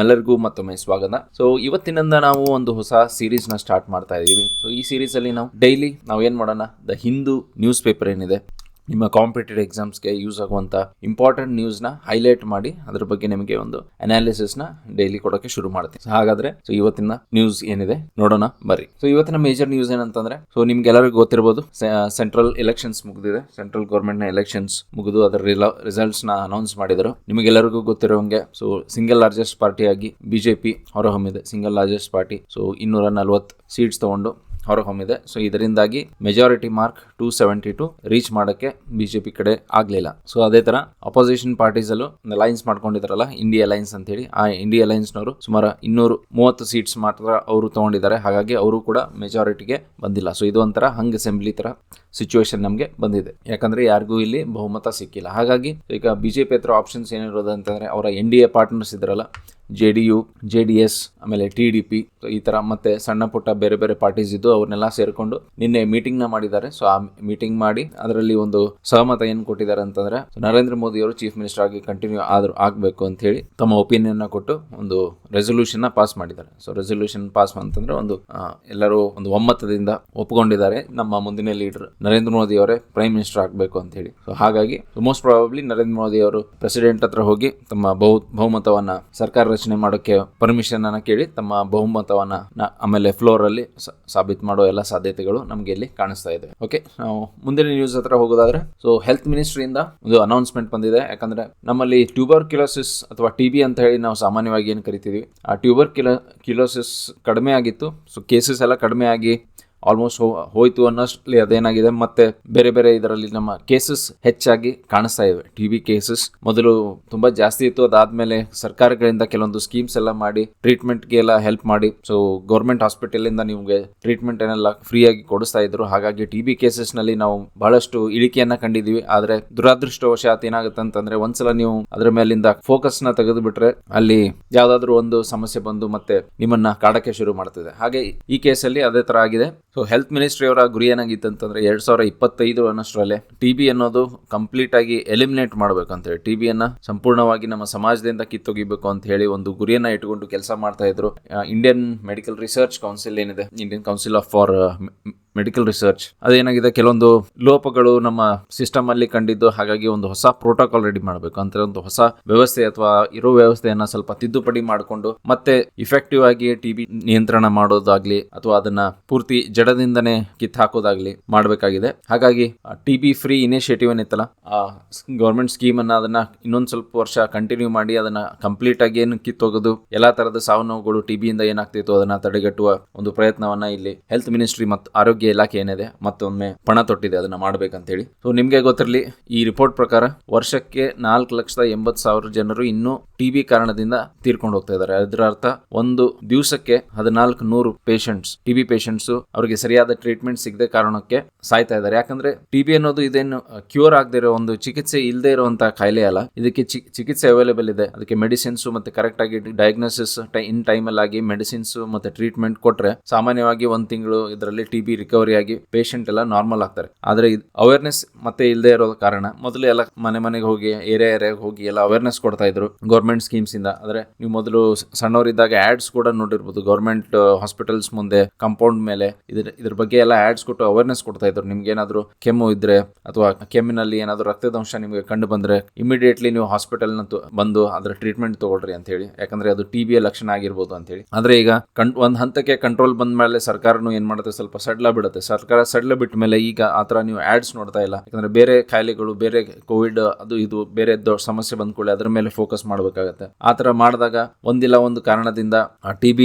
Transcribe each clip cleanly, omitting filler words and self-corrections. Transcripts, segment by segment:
ಎಲ್ಲರಿಗೂ ಮತ್ತೊಮ್ಮೆ ಸ್ವಾಗತ. ಸೊ ಇವತ್ತಿನಿಂದ ನಾವು ಒಂದು ಹೊಸ ಸೀರೀಸ್ ನ ಸ್ಟಾರ್ಟ್ ಮಾಡ್ತಾ ಇದೀವಿ. ಸೊ ಈ ಸೀರೀಸ್ ಅಲ್ಲಿ ನಾವು ಡೈಲಿ ಏನ್ ಮಾಡೋಣ, ದ ಹಿಂದೂ ನ್ಯೂಸ್ ಪೇಪರ್ ಏನಿದೆ, ನಿಮ್ಮ ಕಾಂಪಿಟೇಟಿವ್ ಎಕ್ಸಾಮ್ಸ್ಗೆ ಯೂಸ್ ಆಗುವಂತ ಇಂಪಾರ್ಟೆಂಟ್ ನ್ಯೂಸ್ನ ಹೈಲೈಟ್ ಮಾಡಿ ಅದ್ರ ಬಗ್ಗೆ ನಿಮಗೆ ಒಂದು ಅನಾಲಿಸಿಸ್ನ ಡೈಲಿ ಕೊಡೋಕೆ ಶುರು ಮಾಡ್ತೀನಿ. ಹಾಗಾದ್ರೆ ಇವತ್ತಿನ ನ್ಯೂಸ್ ಏನಿದೆ ನೋಡೋಣ ಬರ್ರಿ. ಸೊ ಇವತ್ತಿನ ಮೇಜರ್ ನ್ಯೂಸ್ ಏನಂತಂದ್ರೆ, ಸೊ ನಿಮ್ಗೆಲ್ಲರಿಗೂ ಗೊತ್ತಿರಬಹುದು, ಸೆಂಟ್ರಲ್ ಎಲೆಕ್ಷನ್ಸ್ ಮುಗಿದಿದೆ. ಸೆಂಟ್ರಲ್ ಗೌರ್ಮೆಂಟ್ ನ ಎಲೆಕ್ಷನ್ಸ್ ಮುಗಿದು ಅದರ ರಿಸಲ್ಟ್ಸ್ ನ ಅನೌನ್ಸ್ ಮಾಡಿದರು. ನಿಮಗೆಲ್ಲರಿಗೂ ಗೊತ್ತಿರೋಂಗೆ ಸೊ ಸಿಂಗಲ್ ಲಾರ್ಜೆಸ್ಟ್ ಪಾರ್ಟಿಯಾಗಿ ಬಿಜೆಪಿ ಹೊರಹೊಮ್ಮಿದೆ. Single largest party. So 240 seats ತಗೊಂಡು ಹೊರಹೊಮ್ಮಿದೆ. ಸೊ ಇದರಿಂದಾಗಿ ಮೆಜಾರಿಟಿ ಮಾರ್ಕ್ 272 ರೀಚ್ ಮಾಡೋಕ್ಕೆ ಬಿಜೆಪಿ ಕಡೆ ಆಗ್ಲಿಲ್ಲ. ಸೊ ಅದೇ ತರ ಅಪೋಸಿಷನ್ ಪಾರ್ಟೀಸ್ ಅಲ್ಲೂ ಅಲೈನ್ಸ್ ಮಾಡ್ಕೊಂಡಿದಾರಲ್ಲ, ಇಂಡಿಯಾ ಅಲೈನ್ಸ್ ಅಂತ ಹೇಳಿ, ಆ ಇಂಡಿಯಾ ಅಲೈನ್ಸ್ ನವರು ಸುಮಾರು 230 ಸೀಟ್ಸ್ ಮಾತ್ರ ಅವರು ತಗೊಂಡಿದ್ದಾರೆ. ಹಾಗಾಗಿ ಅವರು ಕೂಡ ಮೆಜಾರಿಟಿಗೆ ಬಂದಿಲ್ಲ. ಸೊ ಇದು ಒಂಥರ ಹಂಗ್ ಅಸೆಂಬ್ಲಿ ತರ ಸಿಚುವೇಶನ್ ನಮಗೆ ಬಂದಿದೆ. ಯಾಕಂದ್ರೆ ಯಾರಿಗೂ ಇಲ್ಲಿ ಬಹುಮತ ಸಿಕ್ಕಿಲ್ಲ. ಹಾಗಾಗಿ ಈಗ ಬಿಜೆಪಿ ಹತ್ರ ಆಪ್ಷನ್ಸ್ ಏನಿರೋದು ಅಂತಂದ್ರೆ, ಅವರ NDA ಪಾರ್ಟ್ನರ್ಸ್ ಇದ್ರಲ್ಲ, JDU, JDS, ಆಮೇಲೆ TDP, ಈ ತರ ಮತ್ತೆ ಸಣ್ಣ ಪುಟ್ಟ ಬೇರೆ ಬೇರೆ ಪಾರ್ಟೀಸ್ ಇದ್ದು ಅವ್ರನ್ನೆಲ್ಲ ಸೇರ್ಕೊಂಡು ನಿನ್ನೆ ಮೀಟಿಂಗ್ ನ ಮಾಡಿದ್ದಾರೆ. ಸೊ ಆ ಮೀಟಿಂಗ್ ಮಾಡಿ ಅದರಲ್ಲಿ ಒಂದು ಸಹಮತ ಏನ್ ಕೊಟ್ಟಿದ್ದಾರೆ ಅಂತಂದ್ರೆ, ನರೇಂದ್ರ ಮೋದಿ ಅವರು ಚೀಫ್ ಮಿನಿಸ್ಟರ್ ಆಗಿ ಕಂಟಿನ್ಯೂ ಆಗ್ಬೇಕು ಅಂತ ಹೇಳಿ ತಮ್ಮ ಒಪಿನಿಯನ್ ನ ಕೊಟ್ಟು ಒಂದು ರೆಸೊಲ್ಯೂಷನ್ ನ ಪಾಸ್ ಮಾಡಿದ್ದಾರೆ. ಸೊ ರೆಸೊಲ್ಯೂಷನ್ ಪಾಸ್ ಅಂತಂದ್ರೆ ಎಲ್ಲರೂ ಒಂದು ಒಮ್ಮತದಿಂದ ಒಪ್ಪಿಕೊಂಡಿದ್ದಾರೆ, ನಮ್ಮ ಮುಂದಿನ ಲೀಡರ್ ನರೇಂದ್ರ ಮೋದಿ ಅವರೇ ಪ್ರೈಮ್ ಮಿನಿಸ್ಟರ್ ಆಗಬೇಕು ಅಂತ ಹೇಳಿ. ಸೊ ಹಾಗಾಗಿ ಮೋಸ್ಟ್ ಪ್ರಾಬಬ್ಲಿ ನರೇಂದ್ರ ಮೋದಿ ಅವರು ಪ್ರೆಸಿಡೆಂಟ್ ಹತ್ರ ಹೋಗಿ ತಮ್ಮ ಬಹುಮತವನ್ನ, ಸರ್ಕಾರ ರಚನೆ ಮಾಡೋಕೆ ಪರ್ಮಿಷನ್ ಅನ್ನ ಕೇಳಿ ತಮ್ಮ ಬಹುಮತವನ್ನ ಆಮೇಲೆ ಫ್ಲೋರ್ ಅಲ್ಲಿ ಸಾಬೀತು ಮಾಡೋ ಎಲ್ಲ ಸಾಧ್ಯತೆಗಳು ನಮ್ಗೆ ಇಲ್ಲಿ ಕಾಣಿಸ್ತಾ ಇದೆ. ಓಕೆ, ನಾವು ಮುಂದಿನ ನ್ಯೂಸ್ ಹತ್ರ ಹೋಗೋದಾದ್ರೆ, ಸೊ ಹೆಲ್ತ್ ಮಿನಿಸ್ಟ್ರಿಯಿಂದ ಒಂದು ಅನೌನ್ಸ್ಮೆಂಟ್ ಬಂದಿದೆ. ಯಾಕಂದ್ರೆ ನಮ್ಮಲ್ಲಿ ಟ್ಯೂಬರ್ಕ್ಯುಲೋಸಿಸ್ ಅಥವಾ TB ಅಂತ ಹೇಳಿ ನಾವು ಸಾಮಾನ್ಯವಾಗಿ ಏನು ಕರಿತೀವಿ, ಆ ಟ್ಯೂಬರ್ಕ್ಯುಲೋಸಿಸ್ ಕಡಿಮೆ ಆಗಿತ್ತು. ಸೊ ಕೇಸಸ್ ಎಲ್ಲ ಕಡಿಮೆ ಆಗಿ ಆಲ್ಮೋಸ್ಟ್ ಹೋಯ್ತು ಅನ್ನೋಷ್ಟಲ್ಲಿ ಅದೇನಾಗಿದೆ, ಮತ್ತೆ ಬೇರೆ ಬೇರೆ ಇದರಲ್ಲಿ ನಮ್ಮ ಕೇಸಸ್ ಹೆಚ್ಚಾಗಿ ಕಾಣಿಸ್ತಾ ಇವೆ. TB ಕೇಸಸ್ ಮೊದಲು ತುಂಬಾ ಜಾಸ್ತಿ ಇತ್ತು. ಅದಾದ್ಮೇಲೆ ಸರ್ಕಾರಗಳಿಂದ ಕೆಲವೊಂದು ಸ್ಕೀಮ್ಸ್ ಎಲ್ಲ ಮಾಡಿ ಟ್ರೀಟ್ಮೆಂಟ್ಗೆ ಎಲ್ಲ ಹೆಲ್ಪ್ ಮಾಡಿ, ಸೊ ಗೌರ್ಮೆಂಟ್ ಹಾಸ್ಪಿಟಲ್ ಇಂದ ನಿಮ್ಗೆ ಟ್ರೀಟ್ಮೆಂಟ್ ಏನೆಲ್ಲ ಫ್ರೀ ಆಗಿ ಕೊಡಿಸ್ತಾ ಇದ್ರು. ಹಾಗಾಗಿ TB ಕೇಸಸ್ ನಲ್ಲಿ ನಾವು ಬಹಳಷ್ಟು ಇಳಿಕೆಯನ್ನ ಕಂಡಿದೀವಿ. ಆದ್ರೆ ದುರಾದೃಷ್ಟವಶಾತ್ ಏನಾಗುತ್ತೆ ಅಂತಂದ್ರೆ, ಒಂದ್ಸಲ ನೀವು ಅದ್ರ ಮೇಲಿಂದ ಫೋಕಸ್ ನ ತೆಗೆದು ಬಿಟ್ರೆ ಅಲ್ಲಿ ಯಾವ್ದಾದ್ರು ಒಂದು ಸಮಸ್ಯೆ ಬಂದು ಮತ್ತೆ ನಿಮ್ಮನ್ನ ಕಾಡಕ್ಕೆ ಶುರು ಮಾಡ್ತಿದೆ. ಹಾಗೆ ಈ ಕೇಸಲ್ಲಿ ಅದೇ ತರ ಆಗಿದೆ. ಸೊ ಹೆಲ್ತ್ ಮಿನಿಸ್ಟ್ರಿ ಅವರ ಗುರಿ ಏನಾಗಿತ್ತು ಅಂತಂದ್ರೆ, 2025 ಅನ್ನೋಷ್ಟರಲ್ಲೇ TB ಅನ್ನೋದು ಕಂಪ್ಲೀಟ್ ಆಗಿ ಎಲಿಮಿನೇಟ್ ಮಾಡಬೇಕು ಅಂತ ಹೇಳಿ, TB ಅನ್ನ ಸಂಪೂರ್ಣವಾಗಿ ನಮ್ಮ ಸಮಾಜದಿಂದ ಕಿತ್ತೊಗಿಬೇಕು ಅಂತ ಹೇಳಿ ಒಂದು ಗುರಿಯನ್ನ ಇಟ್ಕೊಂಡು ಕೆಲಸ ಮಾಡ್ತಾ ಇದ್ರು. ಇಂಡಿಯನ್ ಮೆಡಿಕಲ್ ರಿಸರ್ಚ್ ಕೌನ್ಸಿಲ್ ಏನಿದೆ, Indian Council for Medical Research, ಅದೇನಾಗಿದೆ, ಕೆಲವೊಂದು ಲೋಪಗಳು ನಮ್ಮ ಸಿಸ್ಟಮ್ ಅಲ್ಲಿ ಕಂಡಿದ್ದು. ಹಾಗಾಗಿ ಒಂದು ಹೊಸ ಪ್ರೋಟೋಕಾಲ್ ರೆಡಿ ಮಾಡಬೇಕು ಅಂತ ಒಂದು ಹೊಸ ವ್ಯವಸ್ಥೆ ಅಥವಾ ಇರೋ ವ್ಯವಸ್ಥೆಯನ್ನ ಸ್ವಲ್ಪ ತಿದ್ದುಪಡಿ ಮಾಡಿಕೊಂಡು ಮತ್ತೆ ಇಫೆಕ್ಟಿವ್ ಆಗಿ TB ನಿಯಂತ್ರಣ ಮಾಡೋದಾಗ್ಲಿ ಅಥವಾ ಅದನ್ನ ಪೂರ್ತಿ ಜಡದಿಂದನೇ ಕಿತ್ತು ಹಾಕೋದಾಗ್ಲಿ ಮಾಡಬೇಕಾಗಿದೆ. ಹಾಗಾಗಿ TB ಫ್ರೀ ಇನಿಷಿಯೇಟಿವ್ ಏನಿತ್ತಲ್ಲ, ಆ ಗೌರ್ಮೆಂಟ್ ಸ್ಕೀಮ್ ಅನ್ನ ಅದನ್ನ ಇನ್ನೊಂದ್ ಸ್ವಲ್ಪ ವರ್ಷ ಕಂಟಿನ್ಯೂ ಮಾಡಿ ಅದನ್ನ ಕಂಪ್ಲೀಟ್ ಆಗಿ ಏನು ಕಿತ್ತೋಗೋದು, ಎಲ್ಲಾ ತರದ ಸಾವು ನೋವುಗಳು TB ಇಂದ ಏನಾಗ್ತಿತ್ತು ಅದನ್ನ ತಡೆಗಟ್ಟುವ ಒಂದು ಪ್ರಯತ್ನವನ್ನ ಇಲ್ಲಿ ಹೆಲ್ತ್ ಮಿನಿಸ್ಟ್ರಿ ಮತ್ತು ಆರೋಗ್ಯ ಇಲಾಖೆ ಏನಿದೆ ಮತ್ತೊಮ್ಮೆ ಪಣ ತೊಟ್ಟಿದೆ ಅದನ್ನ ಮಾಡ್ಬೇಕಂತ ಹೇಳಿ. ಸೊ ನಿಮ್ಗೆ ಗೊತ್ತಿರಲಿ, ಈ ರಿಪೋರ್ಟ್ ಪ್ರಕಾರ ವರ್ಷಕ್ಕೆ 4,80,000 ಜನರು ಇನ್ನೂ TB ಕಾರಣದಿಂದ ತೀರ್ಕೊಂಡು ಹೋಗ್ತಾ ಇದ್ದಾರೆ. ಅದರ ಅರ್ಥ ಒಂದು ದಿವಸಕ್ಕೆ 1,400 ಪೇಷಂಟ್ಸ್, TB ಪೇಷಂಟ್ಸ್ ಅವರಿಗೆ ಸರಿಯಾದ ಟ್ರೀಟ್ಮೆಂಟ್ ಸಿಗದೆ ಕಾರಣಕ್ಕೆ ಸಾಯ್ತಾ ಇದ್ದಾರೆ. ಯಾಕಂದ್ರೆ TB ಅನ್ನೋದು ಇದೇನು ಕ್ಯೂರ್ ಆಗದೆ ಇರೋ, ಒಂದು ಚಿಕಿತ್ಸೆ ಇಲ್ಲದೆ ಇರುವಂತ ಕಾಯಿಲೆ ಅಲ್ಲ. ಇದಕ್ಕೆ ಚಿಕಿತ್ಸೆ ಅವೈಲೇಬಲ್ ಇದೆ. ಅದಕ್ಕೆ ಮೆಡಿಸಿನ್ಸ್ ಮತ್ತೆ ಕರೆಕ್ಟ್ ಆಗಿ ಡಯಾಗ್ನೋಸಿಸ್ ಇನ್ ಟೈಮ್ ಅಲ್ಲಿ ಆಗಿ ಮೆಡಿಸಿನ್ಸ್ ಮತ್ತೆ ಟ್ರೀಟ್ಮೆಂಟ್ ಕೊಟ್ರೆ ಸಾಮಾನ್ಯವಾಗಿ 1 ತಿಂಗಳು ಇದರಲ್ಲಿ TB ರಿಕವರಿ ಆಗಿ ಪೇಷಂಟ್ ಎಲ್ಲ ನಾರ್ಮಲ್ ಆಗ್ತಾರೆ. ಆದ್ರೆ ಅವೇರ್ನೆಸ್ ಮತ್ತೆ ಇಲ್ಲದೆ ಇರೋ ಕಾರಣ ಮೊದಲು ಎಲ್ಲ ಮನೆಗೆ ಹೋಗಿ ಏರಿಯಾಗೆ ಹೋಗಿ ಎಲ್ಲ ಅವೇರ್ನೆಸ್ ಕೊಡ್ತಾ ಇದ್ರು ಗೌರ್ಮೆಂಟ್ ಸ್ಕೀಮ್ಸ್ ಇಂದ. ಆದ್ರೆ ನೀವು ಮೊದಲು ಸಣ್ಣವರಿದ್ದಾಗ ಆಡ್ಸ್ ಕೂಡ ನೋಡಿರ್ಬೋದು, ಗೌರ್ಮೆಂಟ್ ಹಾಸ್ಪಿಟಲ್ಸ್ ಮುಂದೆ ಕಾಂಪೌಂಡ್ ಮೇಲೆ ಇದ್ರ ಬಗ್ಗೆ ಎಲ್ಲ ಆಡ್ಸ್ ಕೊಟ್ಟು ಅವೇರ್ನೆಸ್ ಕೊಡ್ತಾ ಇದ್ರು. ನಿಮ್ಗೆ ಏನಾದ್ರು ಕೆಮ್ಮು ಇದ್ರೆ ಅಥವಾ ಕೆಮ್ಮಿನಲ್ಲಿ ಏನಾದ್ರು ರಕ್ತದಂಶ ನಿಮ್ಗೆ ಕಂಡು ಬಂದ್ರೆ ಇಮಿಡಿಯೇಟ್ಲಿ ನೀವು ಹಾಸ್ಪಿಟಲ್ ಬಂದು ಅದರ ಟ್ರೀಟ್ಮೆಂಟ್ ತಗೊಳ್ರಿ ಅಂತ ಹೇಳಿ, ಯಾಕಂದ್ರೆ ಅದು TB ಲಕ್ಷಣ ಆಗಿರ್ಬೋದು ಅಂತ ಹೇಳಿ. ಆದ್ರೆ ಈಗ ಒಂದ್ ಹಂತಕ್ಕೆ ಕಂಟ್ರೋಲ್ ಬಂದ ಮೇಲೆ ಸರ್ಕಾರನು ಏನ್ ಮಾಡುತ್ತೆ, ಸ್ವಲ್ಪ ಸಡ್ಲ ಬಿಡುತ್ತೆ. ಸರ್ಕಾರ ಸಡ್ಲ ಬಿಟ್ಟ ಮೇಲೆ ಈಗ ಆತರ ನೀವು ಆಡ್ಸ್ ನೋಡ್ತಾ ಇಲ್ಲ. ಯಾಕಂದ್ರೆ ಬೇರೆ ಕಾಯಿಲೆಗಳು, ಬೇರೆ ಕೋವಿಡ್ ಅದು ಇದು ಬೇರೆ ಸಮಸ್ಯೆ ಬಂದ್ಕೊಳ್ಳಿ ಅದ್ರ ಮೇಲೆ ಫೋಕಸ್ ಮಾಡಬೇಕಾಗತ್ತೆ. ಆತರ ಮಾಡಿದಾಗ ಒಂದಿಲ್ಲ ಒಂದು ಕಾರಣದಿಂದ TB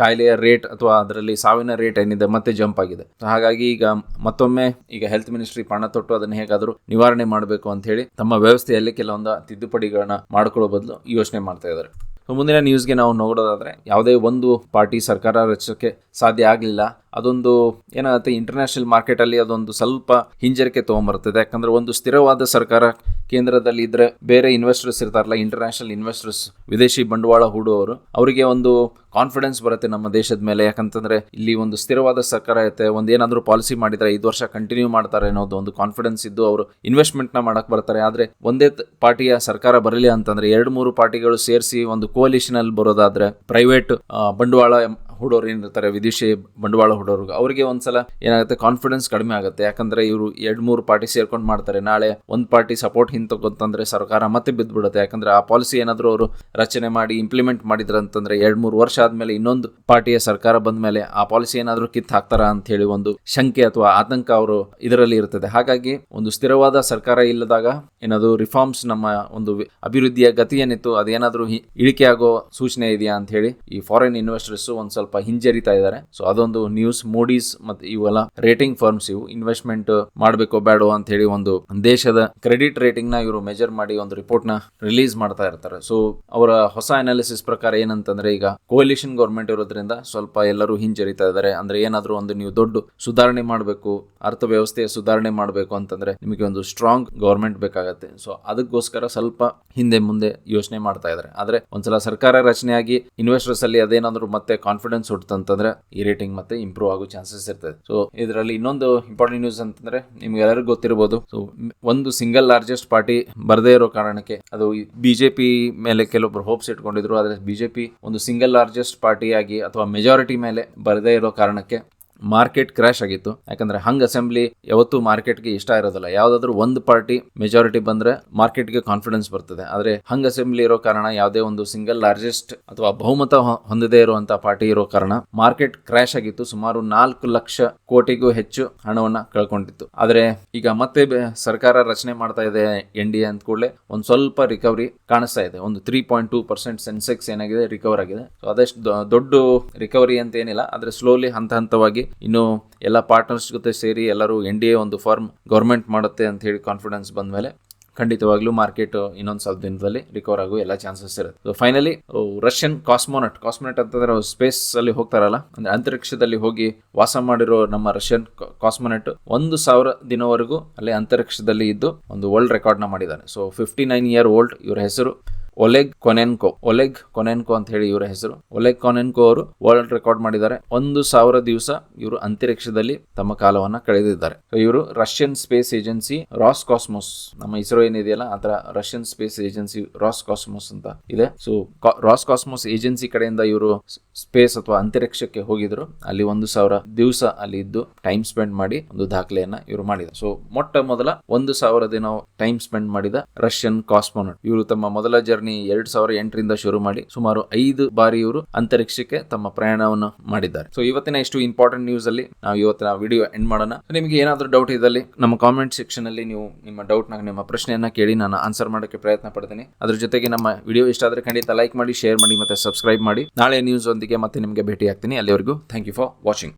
ಕಾಯಿಲೆಯ ರೇಟ್ ಅಥವಾ ಅದರಲ್ಲಿ ಸಾವಿನ ರೇಟ್ ಏನಿದೆ ಮತ್ತೆ ಜಂಪ್ ಆಗಿದೆ. ಹಾಗಾಗಿ ಈಗ ಮತ್ತೊಮ್ಮೆ ಈಗ ಹೆಲ್ತ್ ಮಿನಿಸ್ಟ್ರಿ ಪಣ ತೊಟ್ಟು ಅದನ್ನ ಹೇಗಾದ್ರೂ ನಿವಾರಣೆ ಮಾಡಬೇಕು ಅಂತ ಹೇಳಿ ತಮ್ಮ ವ್ಯವಸ್ಥೆಯಲ್ಲಿ ಕೆಲವೊಂದು ತಿದ್ದುಪಡಿಗಳನ್ನ ಮಾಡ್ಕೊಳ್ಳೋ ಬದಲು ಯೋಚನೆ ಮಾಡ್ತಾ ಇದ್ದಾರೆ. ಮುಂದಿನ ನ್ಯೂಸ್ಗೆ ನಾವು ನೋಡೋದಾದ್ರೆ, ಯಾವುದೇ ಒಂದು ಪಾರ್ಟಿ ಸರ್ಕಾರ ರಚಿಸೋಕೆ ಸಾಧ್ಯ ಆಗಲಿಲ್ಲ. ಅದೊಂದು ಏನಾಗುತ್ತೆ, ಇಂಟರ್ನ್ಯಾಷನಲ್ ಮಾರ್ಕೆಟಲ್ಲಿ ಅದೊಂದು ಸ್ವಲ್ಪ ಹಿಂಜರಿಕೆ ತೊಗೊಂಬರ್ತದೆ. ಯಾಕಂದರೆ ಒಂದು ಸ್ಥಿರವಾದ ಸರ್ಕಾರ ಕೇಂದ್ರದಲ್ಲಿ ಇದ್ದರೆ ಬೇರೆ ಇನ್ವೆಸ್ಟರ್ಸ್ ಇರ್ತಾರಲ್ಲ, ಇಂಟರ್ನ್ಯಾಷನಲ್ ಇನ್ವೆಸ್ಟರ್ಸ್, ವಿದೇಶಿ ಬಂಡವಾಳ ಹೂಡುವವರು, ಅವರಿಗೆ ಒಂದು ಕಾನ್ಫಿಡೆನ್ಸ್ ಬರುತ್ತೆ ನಮ್ಮ ದೇಶದ ಮೇಲೆ. ಯಾಕಂತಂದರೆ ಇಲ್ಲಿ ಒಂದು ಸ್ಥಿರವಾದ ಸರ್ಕಾರ ಇರುತ್ತೆ, ಒಂದೇನಾದರೂ ಪಾಲಿಸಿ ಮಾಡಿದರೆ 5 ವರ್ಷ ಕಂಟಿನ್ಯೂ ಮಾಡ್ತಾರೆ ಅನ್ನೋದು ಒಂದು ಕಾನ್ಫಿಡೆನ್ಸ್ ಇದ್ದು ಅವರು ಇನ್ವೆಸ್ಟ್ಮೆಂಟ್ನ ಮಾಡಕ್ಕೆ ಬರ್ತಾರೆ. ಆದರೆ ಒಂದೇ ಪಾರ್ಟಿಯ ಸರ್ಕಾರ ಬರಲಿ ಅಂತಂದರೆ 2-3 ಪಾರ್ಟಿಗಳು ಸೇರಿಸಿ ಒಂದು ಕೋಲಿಷನಲ್ಲಿ ಬರೋದಾದರೆ ಪ್ರೈವೇಟ್ ಬಂಡವಾಳ ಹೂಡೋರು ಏನಿರ್ತಾರೆ, ವಿದೇಶಿ ಬಂಡವಾಳ ಹೂಡೋರು, ಅವರಿಗೆ ಒಂದ್ಸಲ ಏನಾಗುತ್ತೆ, ಕಾನ್ಫಿಡೆನ್ಸ್ ಕಡಿಮೆ ಆಗುತ್ತೆ. ಯಾಕಂದರೆ ಇವರು 2-3 ಪಾರ್ಟಿ ಸೇರ್ಕೊಂಡು ಮಾಡ್ತಾರೆ, ನಾಳೆ ಒಂದು ಪಾರ್ಟಿ ಸಪೋರ್ಟ್ ಹಿಂತಂದ್ರೆ ಸರ್ಕಾರ ಮತ್ತೆ ಬಿದ್ದುಬಿಡುತ್ತೆ. ಯಾಕಂದರೆ ಆ ಪಾಲಿಸಿ ಏನಾದರೂ ಅವರು ರಚನೆ ಮಾಡಿ ಇಂಪ್ಲಿಮೆಂಟ್ ಮಾಡಿದ್ರು ಅಂತಂದರೆ 2-3 ವರ್ಷ ಆದಮೇಲೆ ಇನ್ನೊಂದು ಪಾರ್ಟಿಯ ಸರ್ಕಾರ ಬಂದ ಮೇಲೆ ಆ ಪಾಲಿಸಿ ಏನಾದರೂ ಕಿತ್ತು ಹಾಕ್ತಾರಾ ಅಂತ ಹೇಳಿ ಒಂದು ಶಂಕೆ ಅಥವಾ ಆತಂಕ ಅವರು ಇದರಲ್ಲಿ ಇರ್ತದೆ. ಹಾಗಾಗಿ ಒಂದು ಸ್ಥಿರವಾದ ಸರ್ಕಾರ ಇಲ್ಲದಾಗ ಏನಾದರೂ ರಿಫಾರ್ಮ್ಸ್, ನಮ್ಮ ಒಂದು ಅಭಿವೃದ್ಧಿಯ ಗತಿ ಏನಿತ್ತು ಅದೇನಾದರೂ ಇಳಿಕೆ ಆಗೋ ಸೂಚನೆ ಇದೆಯಾ ಅಂತ ಹೇಳಿ ಈ ಫಾರಿನ್ ಇನ್ವೆಸ್ಟರ್ಸ್ ಒಂದು ಸ್ವಲ್ಪ ಹಿಂಜರಿತಾ ಇದ್ದಾರೆ. ಸೊ ಅದೊಂದು ನ್ಯೂಸ್. ಮೂಡೀಸ್ ಮತ್ತೆ ಇವೆಲ್ಲ ರೇಟಿಂಗ್ ಫರ್ಮ್ಸ್, ಇವು ಇನ್ವೆಸ್ಟ್ಮೆಂಟ್ ಮಾಡಬೇಕೋ ಬೇಡೋ ಅಂತ ಹೇಳಿ ಒಂದು ದೇಶದ ಕ್ರೆಡಿಟ್ ರೇಟಿಂಗ್ ನ ಇವರು ಮೆಜರ್ ಮಾಡಿ ಒಂದು ರಿಪೋರ್ಟ್ ನ ರಿಲೀಸ್ ಮಾಡ್ತಾ ಇರ್ತಾರೆ. ಸೊ ಅವರ ಹೊಸ ಅನಾಲಿಸಿಸ್ ಪ್ರಕಾರ ಏನಂತಂದ್ರೆ, ಈಗ ಕೋಲಿಷನ್ ಗೌರ್ಮೆಂಟ್ ಇರೋದ್ರಿಂದ ಸ್ವಲ್ಪ ಎಲ್ಲರೂ ಹಿಂಜರಿತಾ ಇದ್ದಾರೆ. ಅಂದ್ರೆ ಏನಾದರೂ ಒಂದು ನೀವು ದೊಡ್ಡ ಸುಧಾರಣೆ ಮಾಡಬೇಕು, ಅರ್ಥವ್ಯವಸ್ಥೆಯ ಸುಧಾರಣೆ ಮಾಡಬೇಕು ಅಂತಂದ್ರೆ ನಿಮಗೆ ಒಂದು ಸ್ಟ್ರಾಂಗ್ ಗೌರ್ಮೆಂಟ್ ಬೇಕಾಗತ್ತೆ. ಸೊ ಅದಕ್ಕೋಸ್ಕರ ಸ್ವಲ್ಪ ಹಿಂದೆ ಮುಂದೆ ಯೋಚನೆ ಮಾಡ್ತಾ ಇದ್ದಾರೆ. ಆದ್ರೆ ಒಂದ್ಸಲ ಸರ್ಕಾರ ರಚನೆಯಾಗಿ ಇನ್ವೆಸ್ಟರ್ಸ್ ಅಲ್ಲಿ ಅದೇನಾದ್ರೂ ಮತ್ತೆ ಕಾನ್ಫಿಡೆನ್ಸ್ ಹುಟ್ಟಂತಂದ್ರೆ ಈ ರೇಟಿಂಗ್ ಮತ್ತೆ ಇಂಪ್ರೂವ್ ಆಗೋ ಚಾನ್ಸಸ್ ಇರ್ತದೆ. ಸೊ ಇದರಲ್ಲಿ ಇನ್ನೊಂದು ಇಂಪಾರ್ಟೆಂಟ್ ನ್ಯೂಸ್ ಅಂತಂದ್ರೆ, ನಿಮ್ಗೆ ಎಲ್ಲರಿಗೂ ಗೊತ್ತಿರಬಹುದು, ಸೊ ಒಂದು ಸಿಂಗಲ್ ಲಾರ್ಜೆಸ್ಟ್ ಪಾರ್ಟಿ ಬರದೇ ಇರೋ ಕಾರಣಕ್ಕೆ, ಅದು ಬಿಜೆಪಿ ಮೇಲೆ ಕೆಲವೊಬ್ರು ಹೋಪ್ಸ್ ಇಟ್ಕೊಂಡಿದ್ರು. ಆದ್ರೆ ಬಿಜೆಪಿ ಒಂದು ಸಿಂಗಲ್ ಲಾರ್ಜೆಸ್ಟ್ ಪಾರ್ಟಿಯಾಗಿ ಅಥವಾ ಮೆಜಾರಿಟಿ ಮೇಲೆ ಬರದೇ ಇರೋ ಕಾರಣಕ್ಕೆ ಮಾರ್ಕೆಟ್ ಕ್ರ್ಯಾಶ್ ಆಗಿತ್ತು. ಯಾಕಂದ್ರೆ ಹಂಗ್ ಅಸೆಂಬ್ಲಿ ಯಾವತ್ತೂ ಮಾರ್ಕೆಟ್ಗೆ ಇಷ್ಟ ಇರೋದಿಲ್ಲ. ಯಾವ್ದಾದ್ರು ಒಂದು ಪಾರ್ಟಿ ಮೆಜಾರಿಟಿ ಬಂದ್ರೆ ಮಾರ್ಕೆಟ್ಗೆ ಕಾನ್ಫಿಡೆನ್ಸ್ ಬರ್ತದೆ. ಆದ್ರೆ ಹಂಗ್ ಅಸೆಂಬ್ಲಿ ಇರೋ ಕಾರಣ, ಯಾವುದೇ ಒಂದು ಸಿಂಗಲ್ ಲಾರ್ಜೆಸ್ಟ್ ಅಥವಾ ಬಹುಮತ ಹೊಂದದೇ ಇರುವಂತ ಪಾರ್ಟಿ ಇರೋ ಕಾರಣ ಮಾರ್ಕೆಟ್ ಕ್ರ್ಯಾಶ್ ಆಗಿತ್ತು. ಸುಮಾರು 4 ಲಕ್ಷ ಕೋಟಿಗೂ ಹೆಚ್ಚು ಹಣವನ್ನ ಕಳ್ಕೊಂಡಿತ್ತು. ಆದ್ರೆ ಈಗ ಮತ್ತೆ ಸರ್ಕಾರ ರಚನೆ ಮಾಡ್ತಾ ಇದೆ NDA ಅಂತ ಕೂಡಲೇ ಒಂದ್ ಸ್ವಲ್ಪ ರಿಕವರಿ ಕಾಣಿಸ್ತಾ ಇದೆ. ಒಂದು 3.2% ಸೆನ್ಸೆಕ್ಸ್ ಏನಾಗಿದೆ, ರಿಕವರ್ ಆಗಿದೆ. ಸೊ ಅದಷ್ಟು ದೊಡ್ಡ ರಿಕವರಿ ಅಂತ ಏನಿಲ್ಲ, ಆದ್ರೆ ಸ್ಲೋಲಿ ಹಂತ ಹಂತವಾಗಿ ಇನ್ನು ಎಲ್ಲ ಪಾರ್ಟ್ನರ್ಸ್ ಜೊತೆ ಸೇರಿ ಎಲ್ಲರೂ NDA ಒಂದು ಫಾರ್ಮ್ ಗೌರ್ಮೆಂಟ್ ಮಾಡುತ್ತೆ ಅಂತ ಹೇಳಿ ಕಾನ್ಫಿಡೆನ್ಸ್ ಬಂದ ಮೇಲೆ ಖಂಡಿತವಾಗ್ಲೂ ಮಾರ್ಕೆಟ್ ಇನ್ನೊಂದು ಸ್ವಲ್ಪ ದಿನದಲ್ಲಿ ರಿಕವರ್ ಆಗೋ ಎಲ್ಲ ಚಾನ್ಸಸ್ ಇರುತ್ತೆ. ಸೊ ಫೈನಲಿ ರಷ್ಯನ್ ಕಾಸ್ಮೋನಟ್ ಅಂತಂದ್ರೆ ಸ್ಪೇಸ್ ಅಲ್ಲಿ ಹೋಗ್ತಾರಲ್ಲ, ಅಂದ್ರೆ ಅಂತರಿಕ್ಷದಲ್ಲಿ ಹೋಗಿ ವಾಸ ಮಾಡಿರೋ ನಮ್ಮ ರಷ್ಯನ್ ಕಾಸ್ಮೋನಟ್ 1,000 ದಿನವರೆಗೂ ಅಲ್ಲಿ ಅಂತರಿಕ್ಷದಲ್ಲಿ ಇದ್ದು ಒಂದು ವರ್ಲ್ಡ್ ರೆಕಾರ್ಡ್ ನ ಮಾಡಿದ್ದಾರೆ. ಸೊ 59 year old, ಇವರ ಹೆಸರು ಒಲೆಗ್ ಕೊನೆನ್ಕೋ ಅಂತ ಹೇಳಿ ಇವರ ಹೆಸರು. ಒಲೆಗ್ ಕೊನೆನ್ಕೋ ಅವರು ವರ್ಲ್ಡ್ ರೆಕಾರ್ಡ್ ಮಾಡಿದ್ದಾರೆ. 1,000 ದಿವಸ ಇವರು ಅಂತರಿಕ್ಷದಲ್ಲಿ ತಮ್ಮ ಕಾಲವನ್ನ ಕಳೆದಿದ್ದಾರೆ. ಇವರು ರಷ್ಯನ್ ಸ್ಪೇಸ್ ಏಜೆನ್ಸಿ ರಾಸ್ಕಾಸ್ಮೋಸ್, ನಮ್ಮ ಇಸ್ರೋ ಏನಿದೆಯಲ್ಲ ಅದರ ರಷ್ಯನ್ ಸ್ಪೇಸ್ ಏಜೆನ್ಸಿ ರಾಸ್ಕಾಸ್ಮೋಸ್ ಅಂತ ಇದೆ. ಸೊ ರಾಸ್ಕಾಸ್ಮೋಸ್ ಏಜೆನ್ಸಿ ಕಡೆಯಿಂದ ಇವರು ಸ್ಪೇಸ್ ಅಥವಾ ಅಂತರಿಕ್ಷಕ್ಕೆ ಹೋಗಿದ್ರು. ಅಲ್ಲಿ 1,000 ದಿವಸ ಅಲ್ಲಿ ಇದ್ದು ಟೈಮ್ ಸ್ಪೆಂಡ್ ಮಾಡಿ ಒಂದು ದಾಖಲೆಯನ್ನ ಇವರು ಮಾಡಿದ್ದಾರೆ. ಸೊ ಮೊಟ್ಟ ಮೊದಲ 1,000 ದಿನ ಟೈಮ್ ಸ್ಪೆಂಡ್ ಮಾಡಿದ ರಷ್ಯನ್ ಕಾಸ್ಮೋನಟ್ ಇವರು ತಮ್ಮ ಮೊದಲ ಜರ್ನಿ 2008 ಶುರು ಮಾಡಿ ಸುಮಾರು 5 ಬಾರಿ ಇವರು ಅಂತರಿಕ್ಷಕ್ಕೆ ತಮ್ಮ ಪ್ರಯಾಣವನ್ನು ಮಾಡಿದ್ದಾರೆ. ಸೊ ಇವತ್ತಿನ ಇಷ್ಟು ಇಂಪಾರ್ಟೆಂಟ್ ನ್ಯೂಸ್ ಅಲ್ಲಿ ನಾವು ಇವತ್ತಿನ ವಿಡಿಯೋ ಎಂಡ್ ಮಾಡೋಣ. ನಿಮಗೆ ಏನಾದರೂ ಡೌಟ್ ಇದ್ದಲ್ಲಿ ನಮ್ಮ ಕಾಮೆಂಟ್ ಸೆಕ್ಷನ್ ಅಲ್ಲಿ ನೀವು ನಿಮ್ಮ ಡೌಟ್ ನ, ನಿಮ್ಮ ಪ್ರಶ್ನೆಯನ್ನ ಕೇಳಿ ನಾನು ಆನ್ಸರ್ ಮಾಡೋಕ್ಕೆ ಪ್ರಯತ್ನ ಪಡ್ತೀನಿ. ಅದ್ರ ಜೊತೆಗೆ ನಮ್ಮ ವಿಡಿಯೋ ಇಷ್ಟ ಆದ್ರೆ ಖಂಡಿತ ಲೈಕ್ ಮಾಡಿ, ಶೇರ್ ಮಾಡಿ ಮತ್ತೆ ಸಬ್ಸ್ಕ್ರೈಬ್ ಮಾಡಿ. ನಾಳೆ ನ್ಯೂಸ್ ಒಂದಿಗೆ ಮತ್ತೆ ನಿಮಗೆ ಭೇಟಿ ಆಗ್ತೀನಿ. ಅಲ್ಲಿವರೆಗೂ ಥ್ಯಾಂಕ್ ಯು ಫಾರ್ ವಾಚಿಂಗ್.